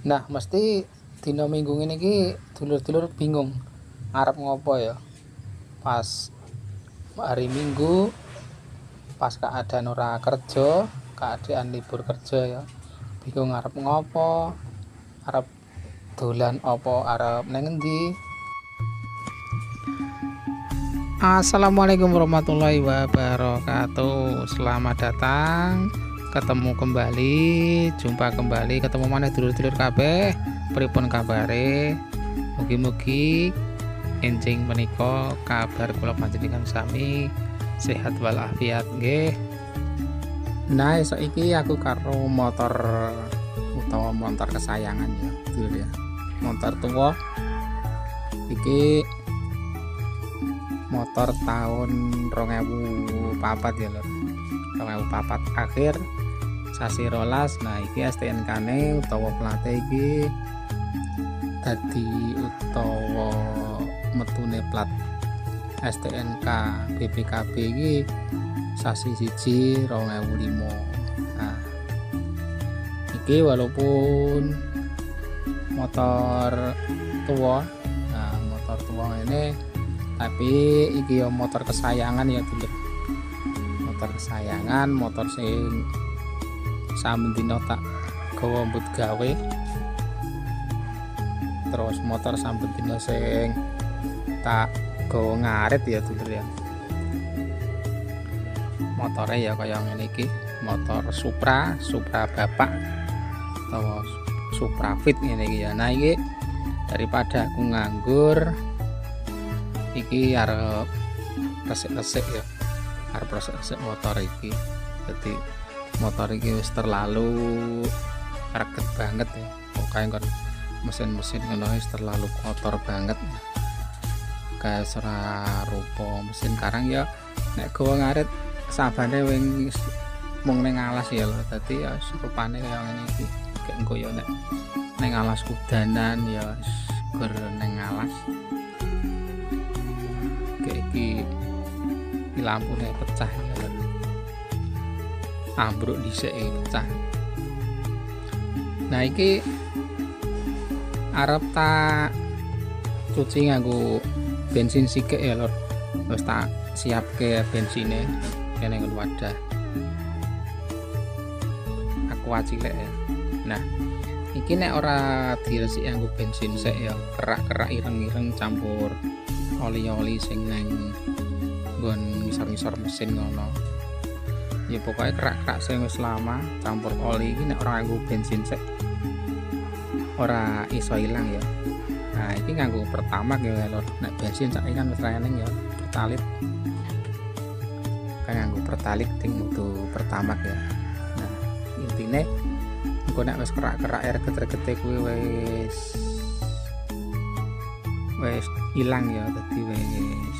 Nah, mesti dina Minggu ngene iki dulur-dulur bingung arep ngopo ya. Pas hari Minggu, pas keadaan ora kerja, keadaan libur kerja ya. Bingung arep ngopo, arep dolan apa, arep nang endi. Assalamualaikum warahmatullahi wabarakatuh. Selamat datang, ketemu kembali, jumpa kembali, ketemu mana dulur-dulur kabeh. Pripun kabare? Mugi-mugi enjing menika kabar kula panjenengan sami sehat walafiat nggih. Nah, esok iki aku karo motor utawa motor kesayangan ya, dulur ya. Motor tua iki motor tahun 2004 ya lho. 2004 akhir sasi rolas. Nah iki STNK ne utawa plate iki dadi utawa metune plat STNK BPKB iki sasi 1 2005. Nah iki walaupun motor tua, nah motor tua ini tapi iki ya motor kesayangan ya dulur. Motor kesayangan, motor sing saben dina tak gawa mbut gawe. Terus motor saben dina sing tak gawa ngarit ya dulur ya. Motore ya kaya ngene iki, motor Supra bapak atau Supra Fit ngene iki ya. Nah iki daripada aku nganggur iki arep resik-resik ya, arep resik-resik motor iki. Jadi motor iki wis terlalu reget banget ya, pokoknya kan mesin-mesin ngono wis terlalu kotor banget ya. Kayak ora rupa mesin karang ya, nek gawa ngarit sabane wing mung ning alas ya lho. Dadi ya rupane kaya ngene iki, kayak engko ya nek ning alas kudanan ya gur ning alas. Iki lampune pecah ya, ambruk dhisik pecah. Nah iki arep tak cuci nganggo bensin sithik ya lor. Wis tak siapke bensine kene nggon wadah aqua cilik ya. Nah iki nek ora diresiki nganggo bensin sik ya, kerak-kerak ireng-ireng campur oli-oli sing nang nggon ngisor-ngisor mesin ngono. Ya pokoknya kerak-kerak sing wis lama campur oli iki nek ora nganggo bensin sik ora iso ilang ya. Nah iki nganggo pertamax ya lho. Nek bensin saiki kan wis raning ya pertalit. Kan nganggo pertalit ting mutu pertamax ya. Nah intine engko nek wis kerak-kerak reget-regete kuwi wis ilang ya, dadi wis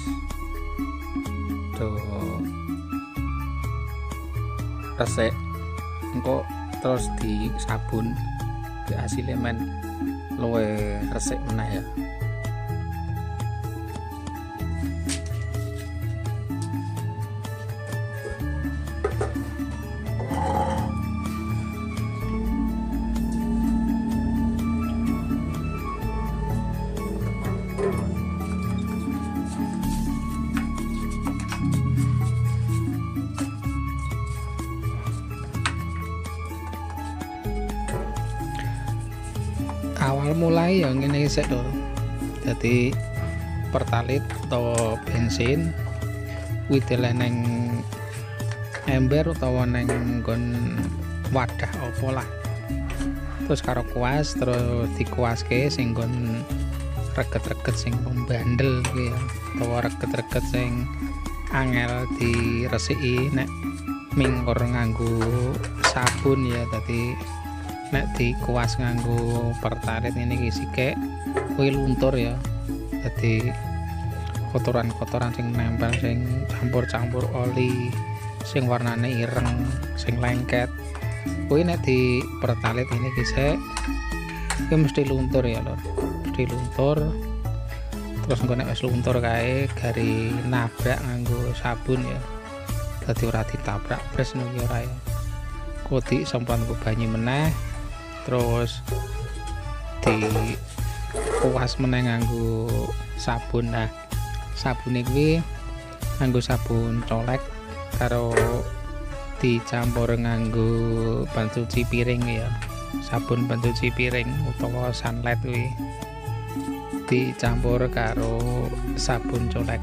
do resik. Engko terus di sabun ke hasilnya men luwe resik meneh ya. Awal mulai ya ngene sik lho. Dadi pertalit atau bensin kuwi dileneng ember utawa neng nggon wadah apa lah. Terus karo kuas, terus dikuaske sing nggon reget-reget sing pembandel kuwi ya, utawa reget-reget sing angel diresiki nek mingkur nganggo sabun ya. Dadi nek dikuas nganggo pertalit ini iki sithik kuwi luntur ya. Dadi kotoran-kotoran sing nempel sing campur-campur oli sing warnane ireng sing lengket kuwi nek di pertalit ini iki sik kuwi mesti luntur ya lho, mesti luntur. Terus engko nek wis luntur kae gari nabrak nganggo sabun ya. Dadi ora ditabrak bres nuwi ora ya. Kodik semprot banyu meneh. Terus di kuas meneh nganggo sabun. Nah, sabune kuwi nganggo sabun colek karo dicampur nganggo pencuci piring ya. Sabun pencuci piring utawa sunlight kuwi dicampur karo sabun colek.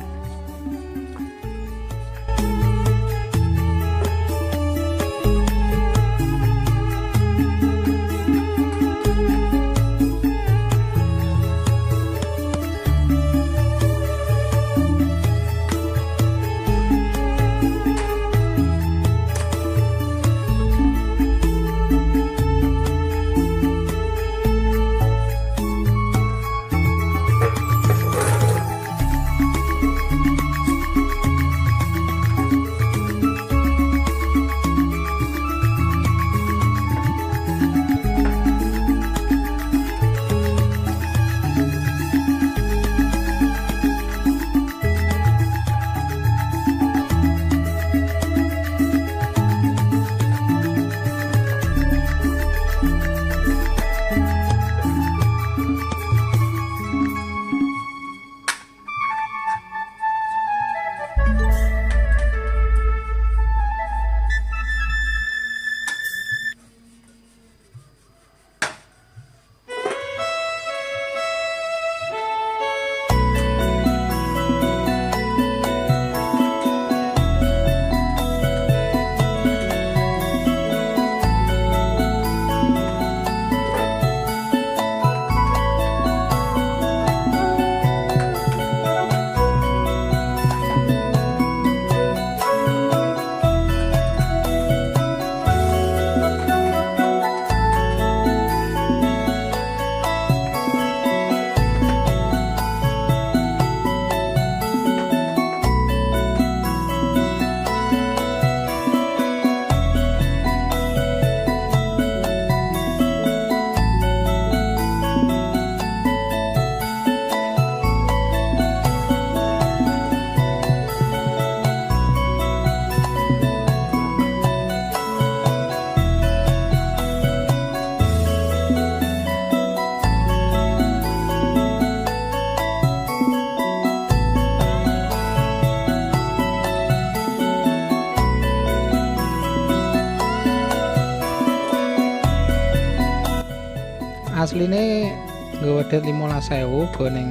Asline nggo wedhet 15.000 go ning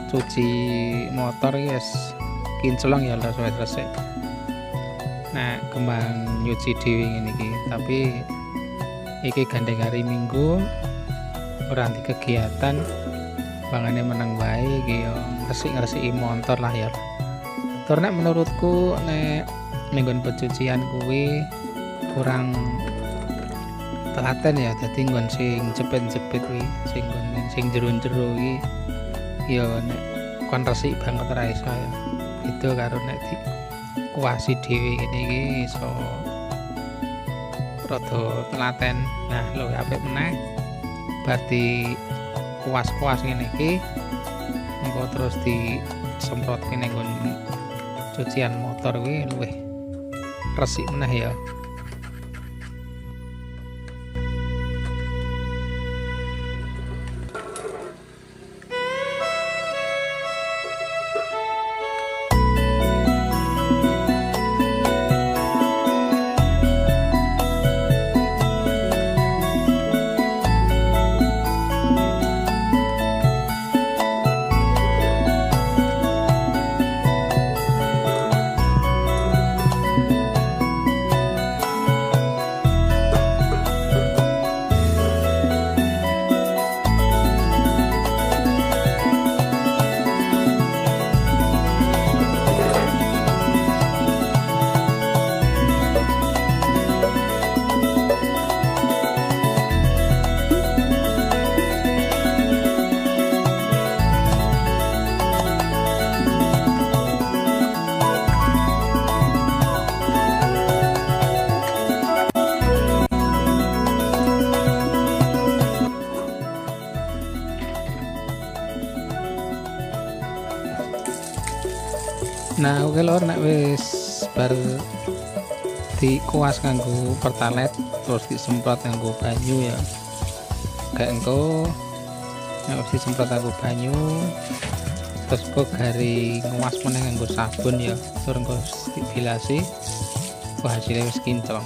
cuci motor iki wis kinclong ya wis resik. Nah, kembang nyuci dhewe ngene iki, tapi iki gandeng hari Minggu ora anti kegiatan bangane meneng wae iki yo resik-resiki motor lah ya. Tur nek menurutku nek ning pencucian kuwi kurang telaten ya, dadi nggon sing jepit-jepit kuwi sing jero-jero iki ya nek kon resik banget ra iso ya. Itu karo nek dikuasi dhewe ngene iki iso rada telaten. Nah, luwih apik meneh bar di kuas-kuas ngene iki engko terus disemprotke ning nggon cucian motor kuwi luwih resik meneh ya. Nah, oke lor, nek wis bar dikuas nganggo pertalite terus disemprot nganggo banyu ya. Gak engko nek wis disemprot aku banyu terus kok gari nguas meneh nganggo sabun ya tur engko dibilasi wah hasilnya wis kinclong.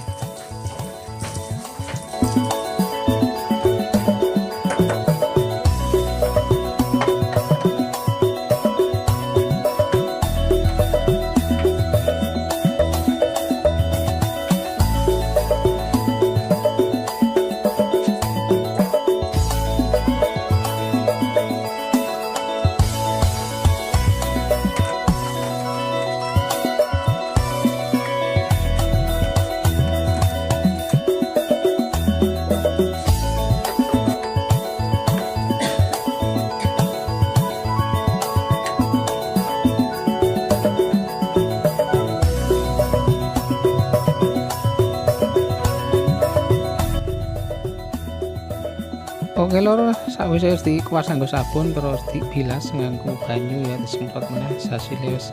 Oke lor, sakwise wis dikuas nganggo sabun terus dibilas nganggo banyu ya disemprot meneh hasilnya wis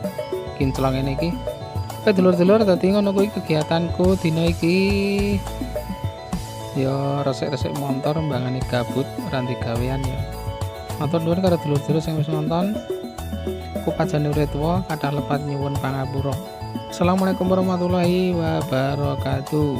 kinclong ngene iki. Oke dulur-dulur dadi ngono kuwi kegiatanku dina iki. Ya resik-resik motor mbangane gabut ora gawean ya. Matur nuwun karo dulur-dulur sing wis nonton. Kupajane urip tuwa kathah lepat nyuwun pangapura. Assalamualaikum warahmatullahi wabarakatuh.